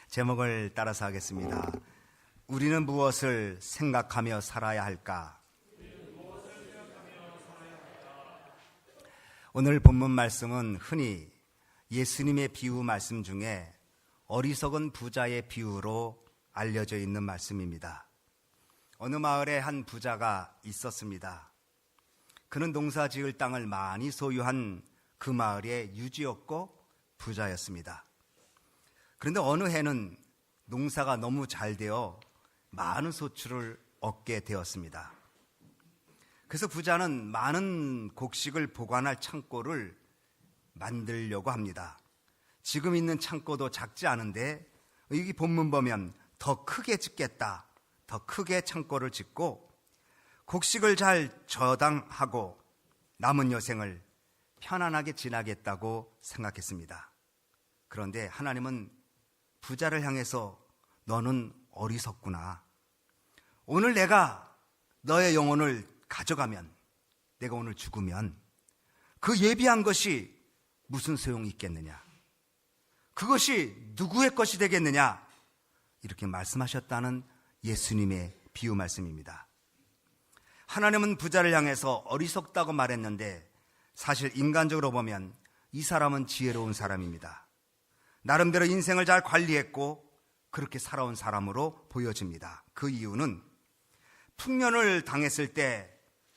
제목을 따라서 하겠습니다. 우리는 무엇을 생각하며 살아야 할까? 오늘 본문 말씀은 흔히 예수님의 비유 말씀 중에 어리석은 부자의 비유로 알려져 있는 말씀입니다. 어느 마을에 한 부자가 있었습니다. 그는 농사 지을 땅을 많이 소유한 그 마을의 유지였고 부자였습니다. 그런데 어느 해는 농사가 너무 잘 되어 많은 소출을 얻게 되었습니다. 그래서 부자는 많은 곡식을 보관할 창고를 만들려고 합니다. 지금 있는 창고도 작지 않은데 여기 본문 보면 더 크게 짓겠다, 더 크게 창고를 짓고 곡식을 잘 저장하고 남은 여생을 편안하게 지나겠다고 생각했습니다. 그런데 하나님은 부자를 향해서 너는 어리석구나. 오늘 내가 너의 영혼을 가져가면, 내가 오늘 죽으면 그 예비한 것이 무슨 소용이 있겠느냐? 그것이 누구의 것이 되겠느냐? 이렇게 말씀하셨다는 예수님의 비유 말씀입니다. 하나님은 부자를 향해서 어리석다고 말했는데 사실 인간적으로 보면 이 사람은 지혜로운 사람입니다. 나름대로 인생을 잘 관리했고 그렇게 살아온 사람으로 보여집니다. 그 이유는 풍년을 당했을 때,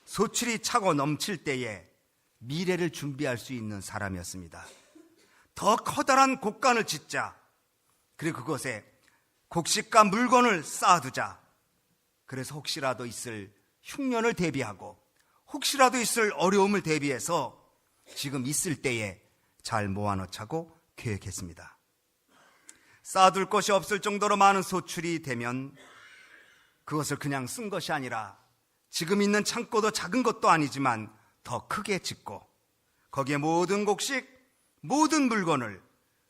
소출이 차고 넘칠 때에 미래를 준비할 수 있는 사람이었습니다. 더 커다란 곡간을 짓자, 그리고 그것에 곡식과 물건을 쌓아두자. 그래서 혹시라도 있을 흉년을 대비하고 혹시라도 있을 어려움을 대비해서 지금 있을 때에 잘 모아놓자고 계획했습니다. 쌓아둘 것이 없을 정도로 많은 소출이 되면 그것을 그냥 쓴 것이 아니라 지금 있는 창고도 작은 것도 아니지만 더 크게 짓고 거기에 모든 곡식, 모든 물건을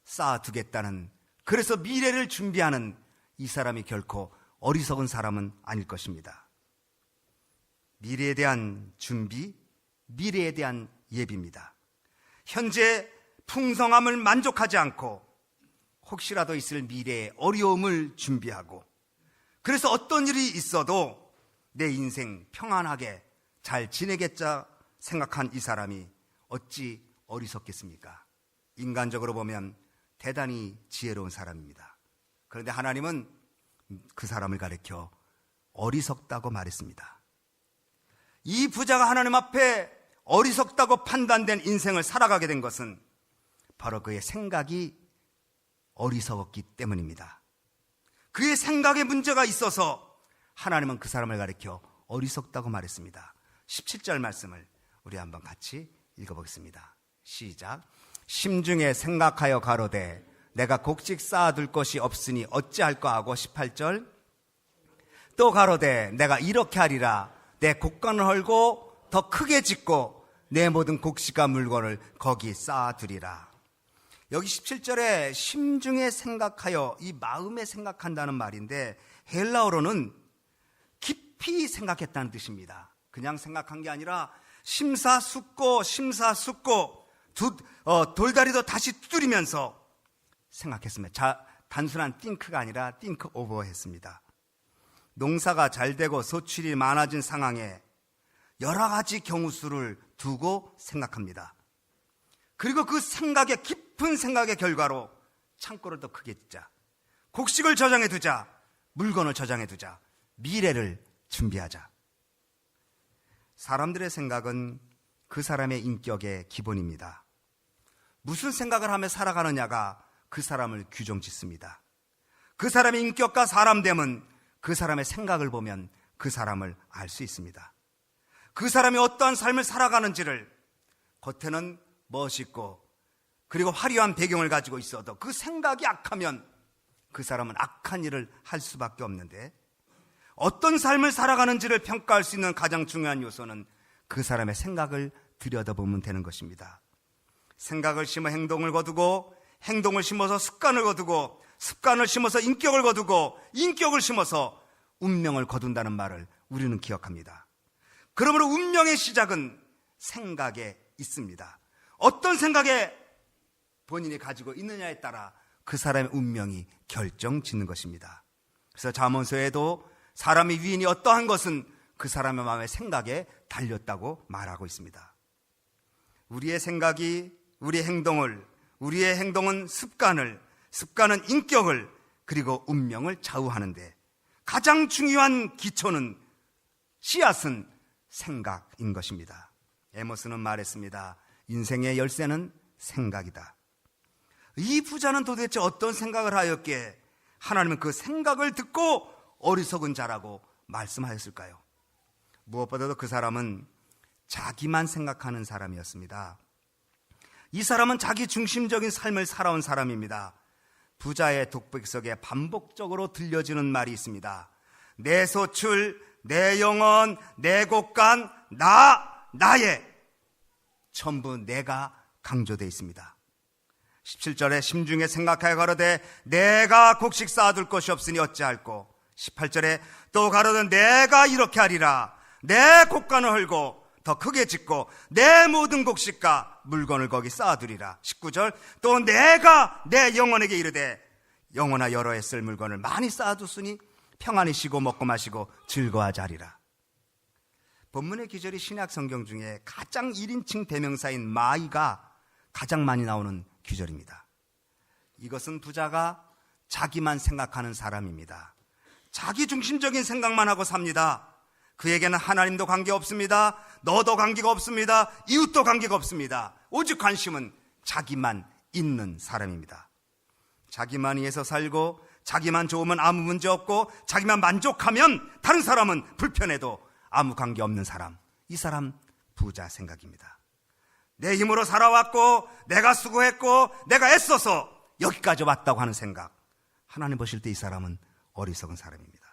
쌓아두겠다는, 그래서 미래를 준비하는 이 사람이 결코 어리석은 사람은 아닐 것입니다. 미래에 대한 준비, 미래에 대한 예비입니다. 현재 풍성함을 만족하지 않고 혹시라도 있을 미래의 어려움을 준비하고, 그래서 어떤 일이 있어도 내 인생 평안하게 잘 지내겠자 생각한 이 사람이 어찌 어리석겠습니까? 인간적으로 보면 대단히 지혜로운 사람입니다. 그런데 하나님은 그 사람을 가리켜 어리석다고 말했습니다. 이 부자가 하나님 앞에 어리석다고 판단된 인생을 살아가게 된 것은 바로 그의 생각이 어리석었기 때문입니다. 그의 생각에 문제가 있어서 하나님은 그 사람을 가리켜 어리석다고 말했습니다. 17절 말씀을 우리 한번 같이 읽어보겠습니다. 시작. 심중에 생각하여 가로되 내가 곡식 쌓아둘 것이 없으니 어찌할까 하고 18절 또 가로되 내가 이렇게 하리라 내 곡간을 헐고 더 크게 짓고 내 모든 곡식과 물건을 거기 쌓아두리라. 여기 17절에 심중에 생각하여, 이 마음에 생각한다는 말인데 헬라어로는 깊이 생각했다는 뜻입니다. 그냥 생각한 게 아니라 심사숙고 돌다리도 다시 두드리면서 생각했습니다. 단순한 띵크가 아니라 띵크 오버 했습니다. 농사가 잘 되고 소출이 많아진 상황에 여러 가지 경우수를 두고 생각합니다. 그리고 그 생각의 깊은 생각의 결과로 창고를 더 크게 짓자, 곡식을 저장해 두자, 물건을 저장해 두자, 미래를 준비하자. 사람들의 생각은 그 사람의 인격의 기본입니다. 무슨 생각을 하며 살아가느냐가 그 사람을 규정짓습니다. 그 사람의 인격과 사람됨은 그 사람의 생각을 보면 그 사람을 알 수 있습니다. 그 사람이 어떠한 삶을 살아가는지를, 겉에는 멋있고 그리고 화려한 배경을 가지고 있어도 그 생각이 악하면 그 사람은 악한 일을 할 수밖에 없는데, 어떤 삶을 살아가는지를 평가할 수 있는 가장 중요한 요소는 그 사람의 생각을 들여다보면 되는 것입니다. 생각을 심어 행동을 거두고, 행동을 심어서 습관을 거두고, 습관을 심어서 인격을 거두고, 인격을 심어서 운명을 거둔다는 말을 우리는 기억합니다. 그러므로 운명의 시작은 생각에 있습니다. 어떤 생각에 본인이 가지고 있느냐에 따라 그 사람의 운명이 결정짓는 것입니다. 그래서 잠언서에도 사람의 위인이 어떠한 것은 그 사람의 마음의 생각에 달렸다고 말하고 있습니다. 우리의 생각이 우리의 행동은 습관은 인격을, 그리고 운명을 좌우하는데 가장 중요한 기초는, 씨앗은 생각인 것입니다. 에머스는 말했습니다. 인생의 열쇠는 생각이다. 이 부자는 도대체 어떤 생각을 하였기에 하나님은 그 생각을 듣고 어리석은 자라고 말씀하였을까요? 무엇보다도 그 사람은 자기만 생각하는 사람이었습니다. 이 사람은 자기 중심적인 삶을 살아온 사람입니다. 부자의 독백석에 반복적으로 들려지는 말이 있습니다. 내 소출, 내 영혼, 내 곳간, 나의, 전부 내가 강조되어 있습니다. 17절에 심중에 생각하여 가로되 내가 곡식 쌓아둘 것이 없으니 어찌할꼬. 18절에 또 가로되 내가 이렇게 하리라. 내 곡간을 헐고 더 크게 짓고 내 모든 곡식과 물건을 거기 쌓아두리라. 19절 또 내가 내 영혼에게 이르되 영혼아 여러 해 쓸 물건을 많이 쌓아두으니 평안히 쉬고 먹고 마시고 즐거워하자 하리라. 본문의 기절이 신약 성경 중에 가장 1인칭 대명사인 마이가 가장 많이 나오는 기절입니다. 이것은 부자가 자기만 생각하는 사람입니다. 자기 중심적인 생각만 하고 삽니다. 그에게는 하나님도 관계없습니다. 너도 관계가 없습니다. 이웃도 관계가 없습니다. 오직 관심은 자기만 있는 사람입니다. 자기만 위해서 살고 자기만 좋으면 아무 문제 없고 자기만 만족하면 다른 사람은 불편해도 아무 관계 없는 사람, 이 사람 부자 생각입니다. 내 힘으로 살아왔고 내가 수고했고 내가 애써서 여기까지 왔다고 하는 생각, 하나님 보실 때 이 사람은 어리석은 사람입니다.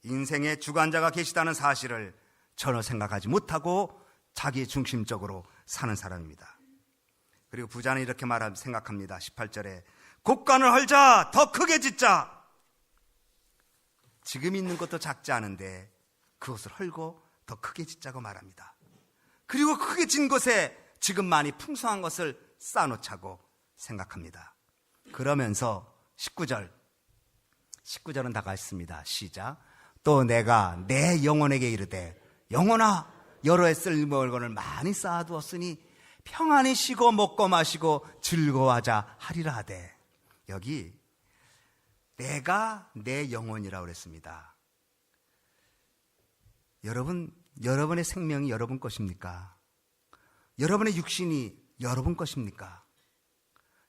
인생의 주관자가 계시다는 사실을 전혀 생각하지 못하고 자기 중심적으로 사는 사람입니다. 그리고 부자는 이렇게 생각합니다. 18절에 곡간을 헐자, 더 크게 짓자. 지금 있는 것도 작지 않은데 그것을 헐고 더 크게 짓자고 말합니다. 그리고 크게 진 곳에 지금 많이 풍성한 것을 쌓아놓자고 생각합니다. 그러면서 19절은 다 같습니다. 시작. 또 내가 내 영혼에게 이르되 영혼아 여러 해 쓸 물건을 많이 쌓아두었으니 평안히 쉬고 먹고 마시고 즐거워하자 하리라 하되. 여기 내가 내 영혼이라고 그랬습니다. 여러분의 생명이 여러분 것입니까? 여러분의 육신이 여러분 것입니까?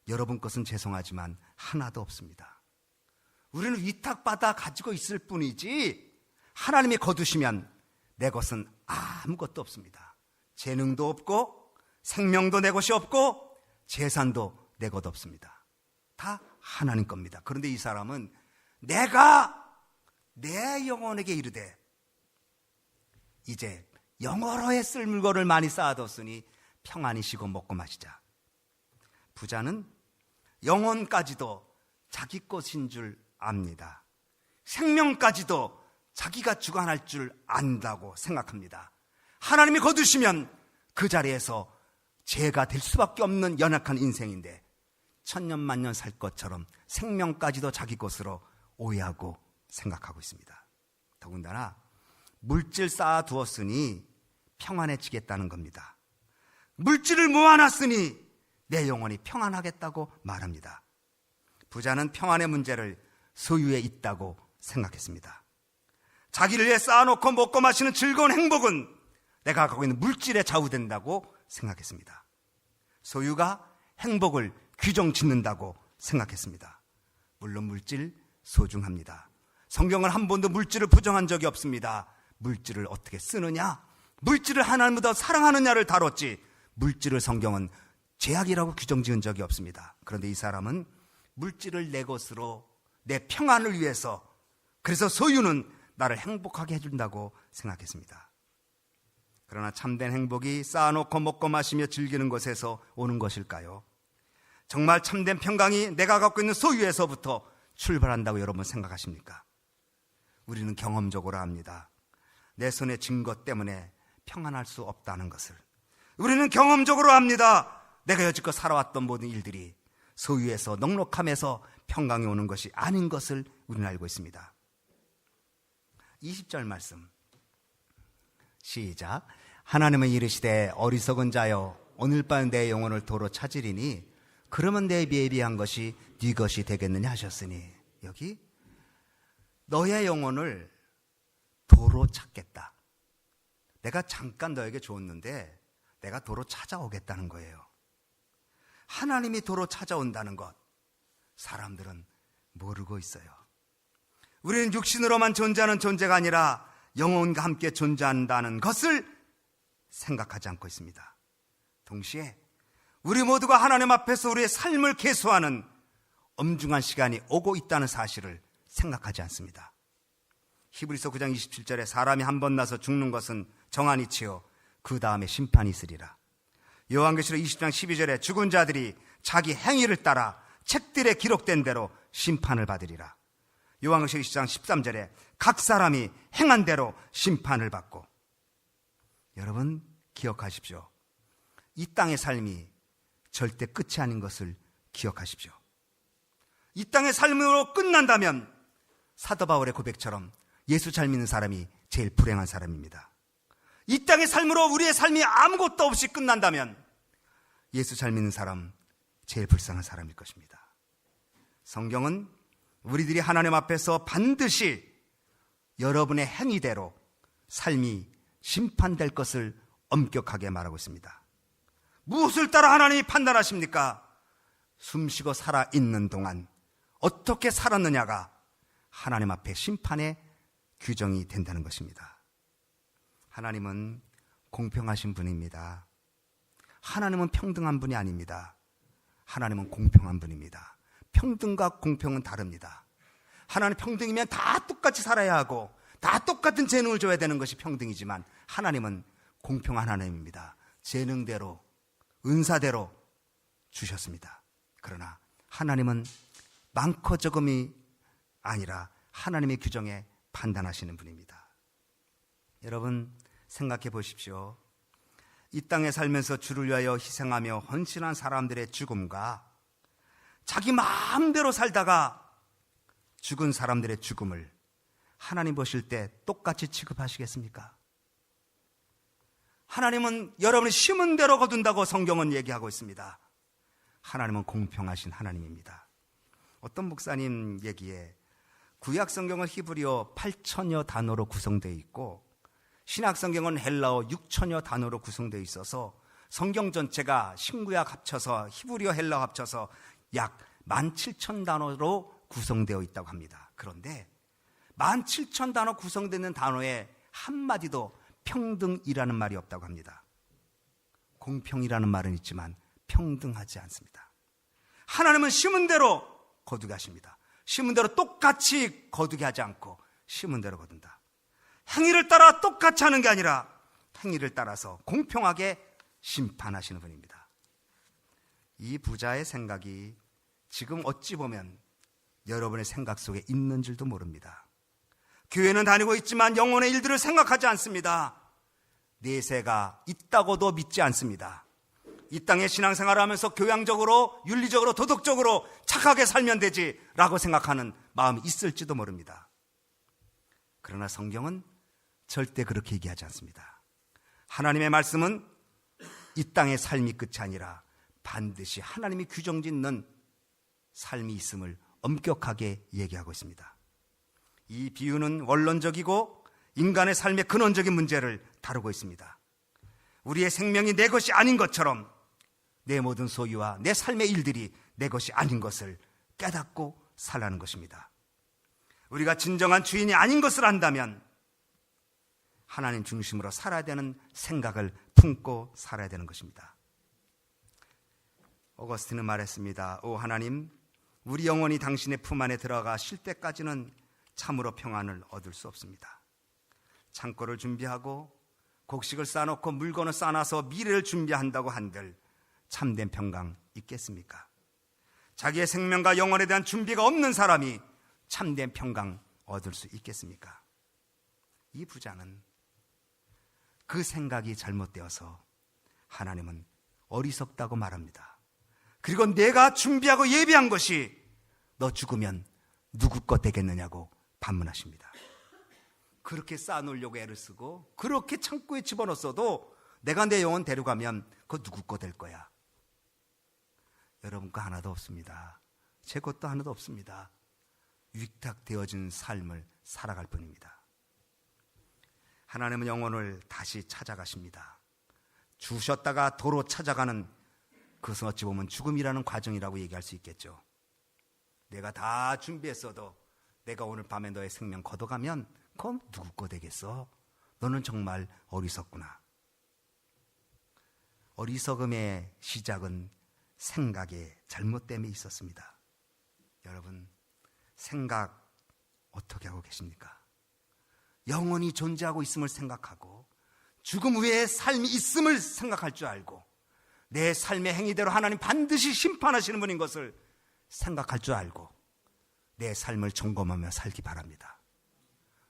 여러분 것은 죄송하지만 하나도 없습니다. 우리는 위탁받아 가지고 있을 뿐이지 하나님이 거두시면 내 것은 아무것도 없습니다. 재능도 없고 생명도 내 것이 없고 재산도 내 것 없습니다. 다 하나님 겁니다. 그런데 이 사람은 내가 내 영혼에게 이르되 이제 영어로에 쓸 물건을 많이 쌓아뒀으니 평안히 쉬고 먹고 마시자. 부자는 영혼까지도 자기 것인 줄 압니다. 생명까지도 자기가 주관할 줄 안다고 생각합니다. 하나님이 거두시면 그 자리에서 죄가 될 수밖에 없는 연약한 인생인데 천년만년 살 것처럼 생명까지도 자기 것으로 오해하고 생각하고 있습니다. 더군다나 물질 쌓아두었으니 평안해지겠다는 겁니다. 물질을 모아놨으니 내 영혼이 평안하겠다고 말합니다. 부자는 평안의 문제를 소유에 있다고 생각했습니다. 자기를 위해 쌓아놓고 먹고 마시는 즐거운 행복은 내가 갖고 있는 물질에 좌우된다고 생각했습니다. 소유가 행복을 규정짓는다고 생각했습니다. 물론 물질 소중합니다. 성경은 한 번도 물질을 부정한 적이 없습니다. 물질을 어떻게 쓰느냐, 물질을 하나님보다 사랑하느냐를 다뤘지 물질을 성경은 죄악이라고 규정지은 적이 없습니다. 그런데 이 사람은 물질을 내 것으로 내 평안을 위해서, 그래서 소유는 나를 행복하게 해준다고 생각했습니다. 그러나 참된 행복이 쌓아놓고 먹고 마시며 즐기는 것에서 오는 것일까요? 정말 참된 평강이 내가 갖고 있는 소유에서부터 출발한다고 여러분 생각하십니까? 우리는 경험적으로 압니다. 내 손에 쥔 것 때문에 평안할 수 없다는 것을. 우리는 경험적으로 압니다. 내가 여지껏 살아왔던 모든 일들이 소유에서 넉넉함에서 평강이 오는 것이 아닌 것을 우리는 알고 있습니다. 20절 말씀 시작. 하나님은 이르시되 어리석은 자여 오늘 밤 내 영혼을 도로 찾으리니 그러면 내 예비한 것이 네 것이 되겠느냐 하셨으니, 여기 너의 영혼을 도로 찾겠다. 내가 잠깐 너에게 줬는데 내가 도로 찾아오겠다는 거예요. 하나님이 도로 찾아온다는 것, 사람들은 모르고 있어요. 우리는 육신으로만 존재하는 존재가 아니라 영혼과 함께 존재한다는 것을 생각하지 않고 있습니다. 동시에 우리 모두가 하나님 앞에서 우리의 삶을 계수하는 엄중한 시간이 오고 있다는 사실을 생각하지 않습니다. 히브리서 9장 27절에 사람이 한 번 나서 죽는 것은 정한이치요 그 다음에 심판이 있으리라. 요한계시록 20장 12절에 죽은 자들이 자기 행위를 따라 책들에 기록된 대로 심판을 받으리라. 요한계시록 20장 13절에 각 사람이 행한 대로 심판을 받고. 여러분 기억하십시오. 이 땅의 삶이 절대 끝이 아닌 것을 기억하십시오. 이 땅의 삶으로 끝난다면 사도 바울의 고백처럼 예수 잘 믿는 사람이 제일 불행한 사람입니다. 이 땅의 삶으로 우리의 삶이 아무것도 없이 끝난다면 예수 잘 믿는 사람 제일 불쌍한 사람일 것입니다. 성경은 우리들이 하나님 앞에서 반드시 여러분의 행위대로 삶이 심판될 것을 엄격하게 말하고 있습니다. 무엇을 따라 하나님이 판단하십니까? 숨쉬고 살아있는 동안 어떻게 살았느냐가 하나님 앞에 심판의 규정이 된다는 것입니다. 하나님은 공평하신 분입니다. 하나님은 평등한 분이 아닙니다. 하나님은 공평한 분입니다. 평등과 공평은 다릅니다. 하나님 평등이면 다 똑같이 살아야 하고 다 똑같은 재능을 줘야 되는 것이 평등이지만, 하나님은 공평한 하나님입니다. 재능대로 은사대로 주셨습니다. 그러나 하나님은 많고 적음이 아니라 하나님의 규정에 판단하시는 분입니다. 여러분 생각해 보십시오. 이 땅에 살면서 주를 위하여 희생하며 헌신한 사람들의 죽음과 자기 마음대로 살다가 죽은 사람들의 죽음을 하나님 보실 때 똑같이 취급하시겠습니까? 하나님은 여러분이 심은 대로 거둔다고 성경은 얘기하고 있습니다. 하나님은 공평하신 하나님입니다. 어떤 목사님 얘기에 구약 성경은 히브리어 8천여 단어로 구성되어 있고 신약 성경은 헬라어 6천여 단어로 구성되어 있어서 성경 전체가 신구약 합쳐서 히브리어 헬라어 합쳐서 약 17,000단어로 구성되어 있다고 합니다. 그런데 17,000단어 구성되는 단어에 한마디도 평등이라는 말이 없다고 합니다. 공평이라는 말은 있지만 평등하지 않습니다. 하나님은 심은 대로 거두게 하십니다. 심은 대로 똑같이 거두게 하지 않고 심은 대로 거둔다. 행위를 따라 똑같이 하는 게 아니라 행위를 따라서 공평하게 심판하시는 분입니다. 이 부자의 생각이 지금 어찌 보면 여러분의 생각 속에 있는 줄도 모릅니다. 교회는 다니고 있지만 영혼의 일들을 생각하지 않습니다. 내세가 있다고도 믿지 않습니다. 이 땅에 신앙생활을 하면서 교양적으로, 윤리적으로, 도덕적으로 착하게 살면 되지라고 생각하는 마음이 있을지도 모릅니다. 그러나 성경은 절대 그렇게 얘기하지 않습니다. 하나님의 말씀은 이 땅의 삶이 끝이 아니라 반드시 하나님이 규정짓는 삶이 있음을 엄격하게 얘기하고 있습니다. 이 비유는 원론적이고 인간의 삶의 근원적인 문제를 다루고 있습니다. 우리의 생명이 내 것이 아닌 것처럼 내 모든 소유와 내 삶의 일들이 내 것이 아닌 것을 깨닫고 살라는 것입니다. 우리가 진정한 주인이 아닌 것을 안다면 하나님 중심으로 살아야 되는 생각을 품고 살아야 되는 것입니다. 어거스틴은 말했습니다. 오 하나님, 우리 영혼이 당신의 품 안에 들어가 쉴 때까지는 참으로 평안을 얻을 수 없습니다. 창고를 준비하고 곡식을 쌓아놓고 물건을 쌓아놔서 미래를 준비한다고 한들 참된 평강 있겠습니까? 자기의 생명과 영혼에 대한 준비가 없는 사람이 참된 평강 얻을 수 있겠습니까? 이 부자는 그 생각이 잘못되어서 하나님은 어리석다고 말합니다. 그리고 내가 준비하고 예비한 것이 너 죽으면 누구 것 되겠느냐고 반문하십니다. 그렇게 쌓아놓으려고 애를 쓰고 그렇게 창고에 집어넣었어도 내가 내 영혼 데려가면 그거 누구 거 될 거야. 여러분 거 하나도 없습니다. 제 것도 하나도 없습니다. 위탁되어진 삶을 살아갈 뿐입니다. 하나님은 영혼을 다시 찾아가십니다. 주셨다가 도로 찾아가는 그것은 어찌 보면 죽음이라는 과정이라고 얘기할 수 있겠죠. 내가 다 준비했어도 내가 오늘 밤에 너의 생명 걷어가면 그건 누구 거 되겠어? 너는 정말 어리석구나. 어리석음의 시작은 생각의 잘못됨에 있었습니다. 여러분, 생각 어떻게 하고 계십니까? 영원히 존재하고 있음을 생각하고 죽음 후에 삶이 있음을 생각할 줄 알고 내 삶의 행위대로 하나님 반드시 심판하시는 분인 것을 생각할 줄 알고 내 삶을 점검하며 살기 바랍니다.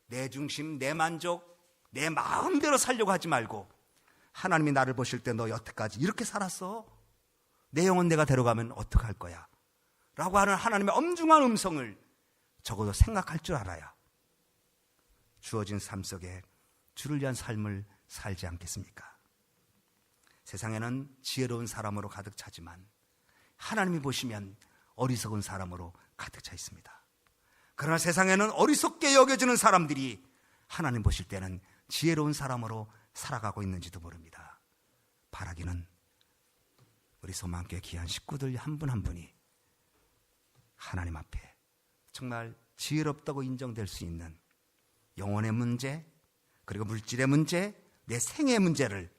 내 중심, 내 만족, 내 마음대로 살려고 하지 말고 하나님이 나를 보실 때 너 여태까지 이렇게 살았어? 내 영혼 내가 데려가면 어떡할 거야? 라고 하는 하나님의 엄중한 음성을 적어도 생각할 줄 알아야 주어진 삶 속에 주를 위한 삶을 살지 않겠습니까? 세상에는 지혜로운 사람으로 가득 차지만 하나님이 보시면 어리석은 사람으로 가득 차 있습니다. 그러나 세상에는 어리석게 여겨지는 사람들이 하나님 보실 때는 지혜로운 사람으로 살아가고 있는지도 모릅니다. 바라기는 우리 소망교회 귀한 식구들 한 분 한 분이 하나님 앞에 정말 지혜롭다고 인정될 수 있는 영혼의 문제, 그리고 물질의 문제, 내 생의 문제를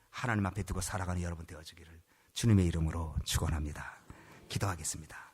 하나님 앞에 두고 살아가는 여러분 되어지기를 주님의 이름으로 축원합니다. 기도하겠습니다.